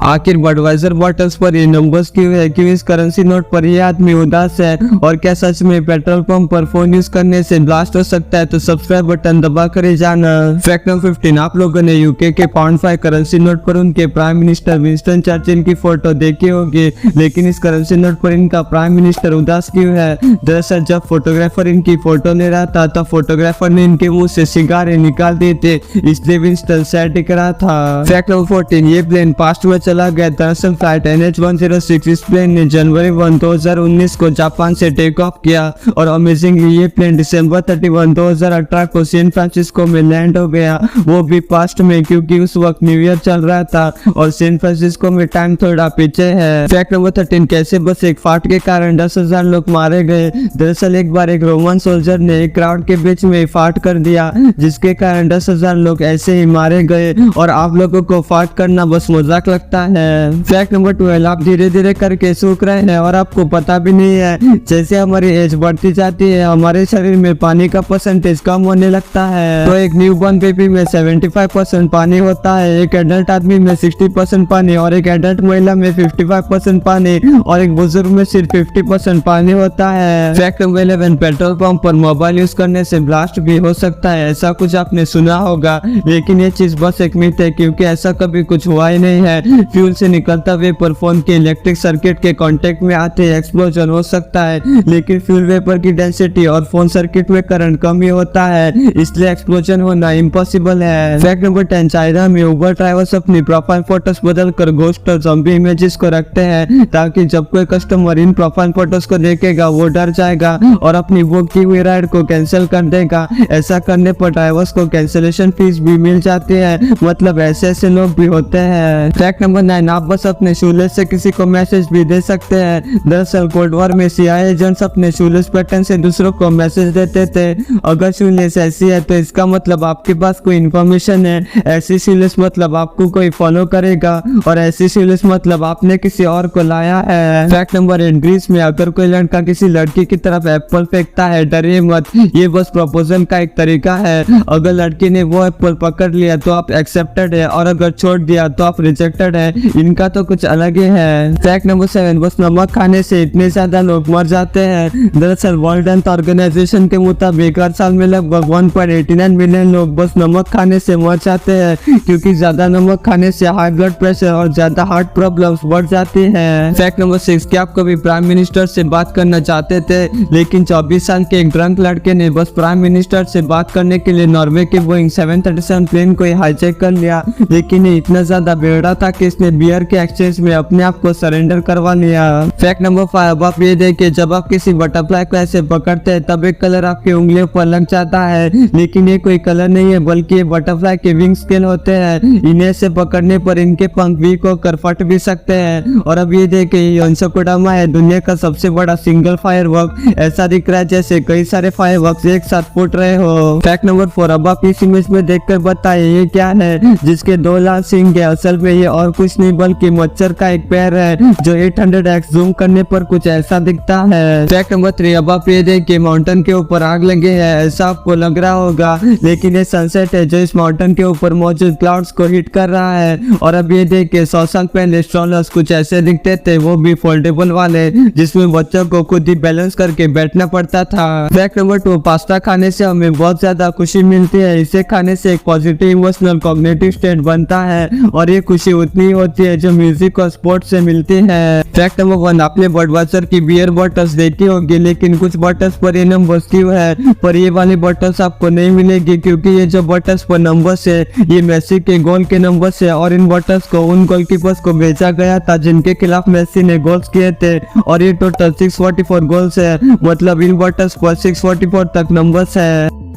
आखिर Budweiser bottles per ये numbers क्यों है, क्यों इस करेंसी नोट पर ये आदमी उदास है, और क्या सच में पेट्रोल पंप पर फोन यूज करने से ब्लास्ट हो सकता है? तो सब्सक्राइब बटन दबा कर जाना। फैक्ट नंबर 15, आप लोगों ने यूके के £5 करेंसी नोट पर उनके प्राइम मिनिस्टर विंस्टन चर्चिल की फोटो देखी होगी, लेकिन इस करेंसी नोट पर इनका प्राइम मिनिस्टर उदास क्यों है? दरअसल जब फोटोग्राफर इनकी फोटो ले रहा था तब फोटोग्राफर ने इनके मुंह से सिगारें निकाल दिए थे, इसलिए विंस्टन सैड दिख रहा था। फैक्ट नंबर 14, ये प्लेन पास्ट में चला गया। दरअसल फ्लाइट NH-106 इस प्लेन ने जनवरी 1, 2019 को जापान से टेक ऑफ किया, और अमेजिंगली ये प्लेन दिसंबर 31, 2018 को सैन फ्रांसिस्को में लैंड हो गया, वो भी पास्ट में, क्योंकि उस वक्त न्यू ईयर चल रहा था और सैन फ्रांसिस्को में टाइम थोड़ा पीछे है। फैक्ट नंबर 13, कैसे बस एक फाट के कारण 10,000 लोग मारे गए। दरअसल एक बार एक रोमन सोल्जर ने एक क्राउड के बीच में फाट कर दिया, जिसके कारण 10,000 लोग ऐसे ही मारे गए, और आप लोगों को फाट करना बस मजाक लगता है। फैक्ट नंबर 12, आप धीरे धीरे करके सूख रहे हैं और आपको पता भी नहीं है। जैसे हमारी एज बढ़ती जाती है हमारे शरीर में पानी का परसेंटेज कम होने लगता है। तो एक न्यूबॉर्न बेबी में 75% पानी होता है, एक एडल्ट आदमी में 60% पानी, और एक एडल्ट महिला में 55% पानी, और एक बुजुर्ग में सिर्फ 50% पानी होता है। फैक्ट नंबर 11, पेट्रोल पंप पर मोबाइल यूज करने से ब्लास्ट भी हो सकता है। ऐसा कुछ आपने सुना होगा, लेकिन ये चीज बस एक मिथ है, क्योंकि ऐसा कभी कुछ हुआ ही नहीं है। फ्यूल से निकलता वेपर फोन के इलेक्ट्रिक सर्किट के कांटेक्ट में आते एक्सप्लोजन हो सकता है, लेकिन फ्यूल वेपर की डेंसिटी और फोन सर्किट में करंट कम ही होता है, इसलिए एक्सप्लोजन होना इम्पॉसिबल है। फैक्ट नंबर 10, चाइना में उबर ड्राइवर्स अपनी प्रोफाइल फोटोज बदलकर घोस्ट और ज़ॉम्बी इमेजेस को रखते हैं, ताकि जब कोई कस्टमर इन प्रोफाइल फोटोज को देखेगा वो डर जाएगा और अपनी बुक की हुई राइड को कैंसिल कर देगा। ऐसा करने पर ड्राइवर्स को कैंसिलेशन फीस भी मिल जाती है, मतलब ऐसे लोग भी होते हैं। फैक्ट नंबर 9, आप बस अपने शूलेस से किसी को मैसेज भी दे सकते हैं। दरअसल कोल्ड वॉर में CIA एजेंट्स अपने शूलेस पैटर्न से दूसरों को मैसेज देते थे। अगर शूलेस ऐसी है तो इसका मतलब आपके पास कोई इन्फॉर्मेशन है, ऐसी शूलेस मतलब आपको कोई फॉलो करेगा, और ऐसी शूलेस मतलब आपने किसी और को लाया है। फैक्ट नंबर 8, ग्रीस में अगर कोई लड़का किसी लड़की की तरफ एप्पल फेंकता है, डरिए मत, ये बस प्रपोजल का एक तरीका है। अगर लड़की ने वो एप्पल पकड़ लिया तो आप एक्सेप्टेड है, और अगर छोड़ दिया तो आप रिजेक्टेड है। इनका तो कुछ अलग ही है। फैक्ट नंबर 7, बस नमक खाने से इतने ज्यादा लोग मर जाते हैं। दरअसल वर्ल्ड हेल्थ ऑर्गेनाइजेशन के मुताबिक हर साल में लगभग 1.89 मिलियन लोग बस नमक खाने से मर जाते हैं, क्योंकि ज्यादा नमक खाने से हाई ब्लड प्रेशर और ज्यादा हार्ट प्रॉब्लम्स बढ़ जाती हैं। फैक्ट नंबर 6, क्या आप कभी प्राइम मिनिस्टर से बात करना चाहते थे, लेकिन 24 साल के एक ड्रंक लड़के ने बस प्राइम मिनिस्टर से बात करने के लिए नॉर्वे के बोइंग 737 प्लेन को हाईजैक कर लिया, लेकिन ये इतना ज्यादा बेवड़ा था कि इसने बियर के एक्सचेंज में अपने आप को सरेंडर करवा लिया। फैक्ट नंबर 5, आप ये देखिए, जब आप किसी बटरफ्लाई को ऐसे पकड़ते हैं तब एक कलर आपकी उंगलियों पर लग जाता है, लेकिन ये कोई कलर नहीं है, बल्कि ये बटरफ्लाई के विंग स्केल होते हैं। इन्हें से पकड़ने पर इनके पंख वीक होकर फट भी सकते हैं। और अब ये देखिए, योंसोकोडामा है दुनिया का सबसे बड़ा सिंगल फायरवर्क। ऐसा दिख रहा है जैसे कई सारे फायरवर्क्स एक साथ फूट रहे हो। फैक्ट नंबर 4, अब आप इस इमेज में देखकर बताइए ये क्या है, जिसके 2 लाल सिंह है। असल में ये और कुछ नहीं बल्कि मच्छर का एक पैर है, जो 800x जूम करने पर कुछ ऐसा दिखता है। फैक्ट नंबर 3, अब आप ये देखिए, माउंटेन के ऊपर आग लगे है, ऐसा आपको लग रहा होगा, लेकिन ये सनसेट है जो इस माउंटेन के ऊपर मौजूद क्लाउड्स को हिट कर रहा है। और अब ये देखिए, 100 साल पहले स्ट्रॉलर्स कुछ ऐसे दिखते थे, वो भी फोल्डेबल वाले, जिसमें बच्चों को खुद ही बैलेंस करके बैठना पड़ता था। फैक्ट नंबर 2, पास्ता खाने से हमें बहुत ज्यादा खुशी मिलती है। इसे खाने से एक पॉजिटिव इमोशनल कॉग्निटिव स्टेट बनता है, और ये खुशी उतनी ही होती है जो म्यूजिक और स्पोर्ट्स से मिलती है। फैक्ट नंबर 1, आपने बडवाइजर की बियर बॉटल्स देखी होगी, लेकिन कुछ बॉटल्स पर ये नंबर्स क्यों है, पर ये वाली बॉटल्स आपको नहीं मिलेगी, क्योंकि ये जो बॉटल्स पर नंबर्स है ये मेसी के गोल के नंबर्स है, और इन बॉटल्स को उन गोलकीपर्स को बेचा गया था जिनके खिलाफ मेसी ने गोल्स किए थे, और ये टोटल 644 गोल्स है, मतलब इन बॉटल्स पर 644 तक नंबर्स है।